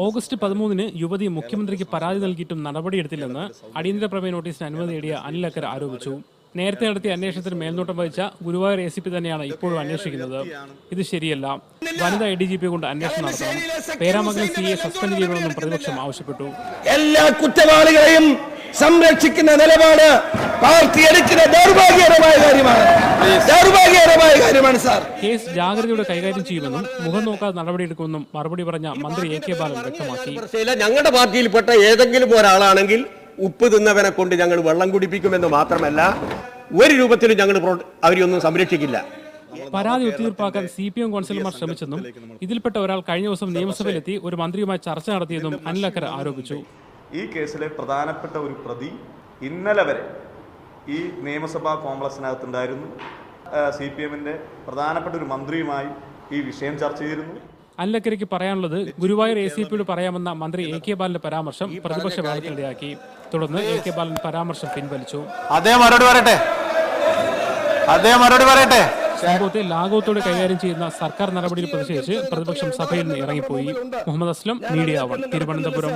August 13-ന് യുവതി മുഖ്യമന്ത്രിക്ക് പരാതി നൽകിയിട്ടും നടപടിയെടുത്തില്ലെന്ന് അടിയന്തര പ്രമേയ നോട്ടീസിന് അനുമതി നേടിയ അനിൽ അക്കര ആരോപിച്ചു. നേരത്തെ നടത്തിയ അന്വേഷണത്തിന് മേൽനോട്ടം വഹിച്ച ഗുരുവായൂർ ACP തന്നെയാണ് ഇപ്പോഴും അന്വേഷിക്കുന്നത്. ഇത് ശരിയല്ല. വനിതാ ADGP കൊണ്ട് അന്വേഷണം നടത്തണം. പേരാമംഗലം CA സസ്പെൻഡ് ചെയ്യണമെന്നും പ്രതിപക്ഷം ആവശ്യപ്പെട്ടു. എല്ലാ കുറ്റവാളികളെയും സംരക്ഷിക്കുന്ന നിലപാട് പാർട്ടി എടുക്കുന്ന ദൗർഭാഗ്യകരമായ കാര്യമാണ് സാർ. കേസ് ജാഗ്രതയോടെ കൈകാര്യം ചെയ്യുമെന്നും മുഖം നോക്കാതെ നടപടിയെടുക്കുമെന്നും മറുപടി പറഞ്ഞ മന്ത്രി AK ബാലൻ വ്യക്തമാക്കി. ഞങ്ങളുടെ പാർട്ടിയിൽപ്പെട്ട ഏതെങ്കിലും ഒരാളാണെങ്കിൽ ഉപ്പ് തിന്നവനെ കൊണ്ട് ഞങ്ങൾ വെള്ളം കുടിപ്പിക്കുമെന്ന് മാത്രമല്ല ഒരു രൂപത്തിലും ഞങ്ങൾ അവരെയൊന്നും സംരക്ഷിക്കില്ല. പരാതി ഒത്തുതീർപ്പാക്കാൻ CPM കൗൺസിലർമാർ ശ്രമിച്ചെന്നും ഇതിൽപ്പെട്ട ഒരാൾ കഴിഞ്ഞ ദിവസം നിയമസഭയിലെത്തി ഒരു മന്ത്രിയുമായി ചർച്ച നടത്തിയെന്നും അനിൽ അക്കര ആരോപിച്ചു. ഈ കേസിലെ പ്രധാനപ്പെട്ട ഒരു പ്രതി ഇന്നലെ വരെ ഈ നിയമസഭാ കോംപ്ലക്സിനകത്തുണ്ടായിരുന്നു. CPM-ന്റെ പ്രധാനപ്പെട്ട ഒരു മന്ത്രിയുമായി ഈ വിഷയം ചർച്ച ചെയ്തിരുന്നു. അനിൽ അക്കരയ്ക്ക് പറയാനുള്ളത് ഗുരുവായൂർ ACPയോട് പറയാമെന്ന മന്ത്രി AK ബാലന്റെ പരാമർശം പ്രതിപക്ഷ ബഹളത്തിനിടയാക്കി. തുടർന്ന് AK ബാലൻ പരാമർശം പിൻവലിച്ചു. സംഭവത്തെ ലാഘവത്തോടെ കൈകാര്യം ചെയ്യുന്ന സർക്കാർ നടപടിയിൽ പ്രതിഷേധിച്ച് പ്രതിപക്ഷം സഭയിൽ നിന്ന് ഇറങ്ങിപ്പോയി. മുഹമ്മദ് അസ്ലം, മീഡിയ 1, തിരുവനന്തപുരം.